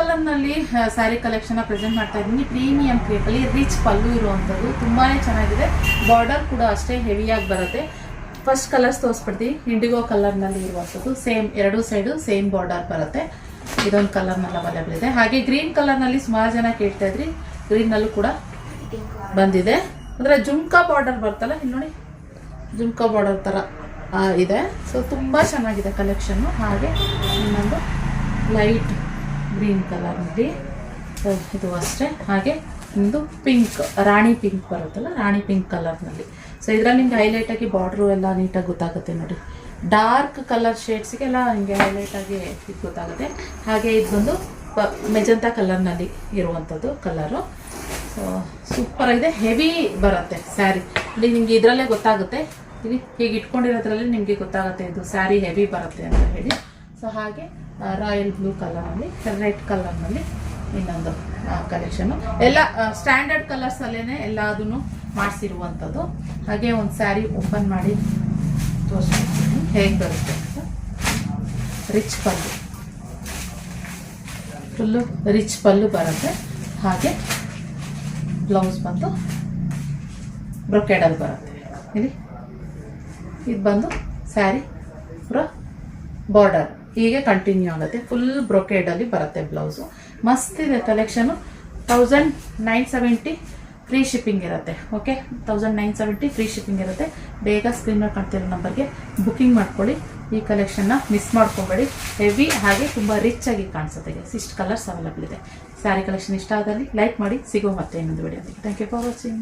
ಕಲರ್ನಲ್ಲಿ sari collection present ಮಾಡ್ತಾ ಇದ್ದೀನಿ. Premium ಕ್ರೇಪಲ್ಲಿ rich ಪಲ್ಲು ಇರುವಂಥದ್ದು, ತುಂಬಾ ಚೆನ್ನಾಗಿದೆ. ಬಾರ್ಡರ್ ಕೂಡ ಅಷ್ಟೇ ಹೆವಿಯಾಗಿ ಬರುತ್ತೆ. ಫಸ್ಟ್ ಕಲರ್ಸ್ ತೋರಿಸ್ಬಿಡ್ತೀವಿ. ಇಂಡಿಗೋ ಕಲರ್ನಲ್ಲಿ ಇರುವಂಥದ್ದು, ಸೇಮ್ ಎರಡು ಸೈಡು ಸೇಮ್ ಬಾರ್ಡರ್ ಬರುತ್ತೆ. ಇದೊಂದು ಕಲರ್ನಲ್ಲಿ ಅವೈಲೇಬಲ್ ಇದೆ. ಹಾಗೆ ಗ್ರೀನ್ ಕಲರ್ನಲ್ಲಿ ಸುಮಾರು ಜನ ಕೇಳ್ತಾ ಇದ್ರಿ, ಗ್ರೀನ್ನಲ್ಲೂ ಕೂಡ ಬಂದಿದೆ. ಅಂದರೆ ಜುಮ್ಕಾ ಬಾರ್ಡರ್ ಬರ್ತಲ್ಲ, ಇಲ್ಲಿ ನೋಡಿ ಜುಮ್ಕಾ ಬಾರ್ಡರ್ ಥರ ಇದೆ. ಸೊ ತುಂಬ ಚೆನ್ನಾಗಿದೆ ಕಲೆಕ್ಷನ್ನು. ಹಾಗೆ ಇನ್ನೊಂದು ಲೈಟ್ ಗ್ರೀನ್ ಕಲರ್ನಲ್ಲಿ ಇದು ಅಷ್ಟೇ. ಹಾಗೆ ಒಂದು ಪಿಂಕ್, ರಾಣಿ ಪಿಂಕ್ ಬರುತ್ತಲ್ಲ, ರಾಣಿ ಪಿಂಕ್ ಕಲರ್ನಲ್ಲಿ. ಸೊ ಇದರಲ್ಲಿ ನಿಮ್ಗೆ ಹೈಲೈಟಾಗಿ ಬಾರ್ಡ್ರು ಎಲ್ಲ ನೀಟಾಗಿ ಗೊತ್ತಾಗುತ್ತೆ ನೋಡಿ. ಡಾರ್ಕ್ ಕಲರ್ ಶೇಡ್ಸ್ಗೆಲ್ಲ ಹಿಂಗೆ ಹೈಲೈಟಾಗಿ ಇದು ಗೊತ್ತಾಗುತ್ತೆ. ಹಾಗೆ ಇದು ಬಂದು ಮೆಜಂತಾ ಕಲರ್ನಲ್ಲಿ ಇರುವಂಥದ್ದು ಕಲರು. ಸೊ ಸೂಪರಾಗಿದೆ, ಹೆವಿ ಬರುತ್ತೆ ಸ್ಯಾರಿ. ಇಲ್ಲಿ ನಿಮಗೆ ಇದರಲ್ಲೇ ಗೊತ್ತಾಗುತ್ತೆ, ಇಲ್ಲಿ ಹೀಗೆ ಇಟ್ಕೊಂಡಿರೋದ್ರಲ್ಲಿ ನಿಮಗೆ ಗೊತ್ತಾಗುತ್ತೆ ಇದು ಸ್ಯಾರಿ ಹೆವಿ ಬರುತ್ತೆ ಅಂತ ಹೇಳಿ. ಸೊ ಹಾಗೆ ರಾಯಲ್ ಬ್ಲೂ ಕಲರ್ನಲ್ಲಿ, ರೆಡ್ ಕಲರ್ನಲ್ಲಿ ಇನ್ನೊಂದು ಕಲೆಕ್ಷನು. ಎಲ್ಲ ಸ್ಟ್ಯಾಂಡರ್ಡ್ ಕಲರ್ಸಲ್ಲೇ ಎಲ್ಲದನ್ನು ಮಾಡಿಸಿರುವಂಥದ್ದು. ಹಾಗೆ ಒಂದು ಸ್ಯಾರಿ ಓಪನ್ ಮಾಡಿ ತೋರಿಸ್ತೀನಿ ಹೇಗೆ ಬರುತ್ತೆ ಅಂತ. ರಿಚ್ ಪಲ್ಲು, ಫುಲ್ಲು ರಿಚ್ ಪಲ್ಲು ಬರುತ್ತೆ. ಹಾಗೆ ಬ್ಲೌಸ್ ಬಂದು ಬ್ರೊಕೆಡಲ್ಲಿ ಬರುತ್ತೆ. ಇಲ್ಲಿ ಇದು ಬಂದು ಸ್ಯಾರಿ ಪೂರ ಬಾರ್ಡರ್ ಹೀಗೆ ಕಂಟಿನ್ಯೂ ಆಗುತ್ತೆ. ಫುಲ್ ಬ್ರೊಕೇಡಲ್ಲಿ ಬರುತ್ತೆ ಬ್ಲೌಸು. ಮಸ್ತ್ ಇದೆ ಕಲೆಕ್ಷನು. 1970 ಫ್ರೀ ಶಿಪ್ಪಿಂಗ್ ಇರುತ್ತೆ. ಓಕೆ, 1970 ಫ್ರೀ ಶಿಪ್ಪಿಂಗ್ ಇರುತ್ತೆ. ಬೇಗ ಸ್ಕ್ರೀನ್ ಮೇಲೆ ಕಾಣ್ತಿರೋ ನಂಬರ್ಗೆ ಬುಕ್ಕಿಂಗ್ ಮಾಡ್ಕೊಳ್ಳಿ. ಈ ಕಲೆಕ್ಷನ್ನ ಮಿಸ್ ಮಾಡ್ಕೊಬೇಡಿ. ಹೆವಿ ಹಾಗೆ ತುಂಬ ರಿಚ್ ಆಗಿ ಕಾಣಿಸುತ್ತೆ. ಇಷ್ಟು ಕಲರ್ಸ್ ಅವೈಲೇಬಲ್ ಇದೆ. ಸ್ಯಾರಿ ಕಲೆಕ್ಷನ್ ಇಷ್ಟ ಆದಲ್ಲಿ ಲೈಕ್ ಮಾಡಿ. ಸಿಗೋ ಮತ್ತೆ ಇನ್ನೊಂದು ವಿಡಿಯೋದಲ್ಲಿ. Thank you for watching.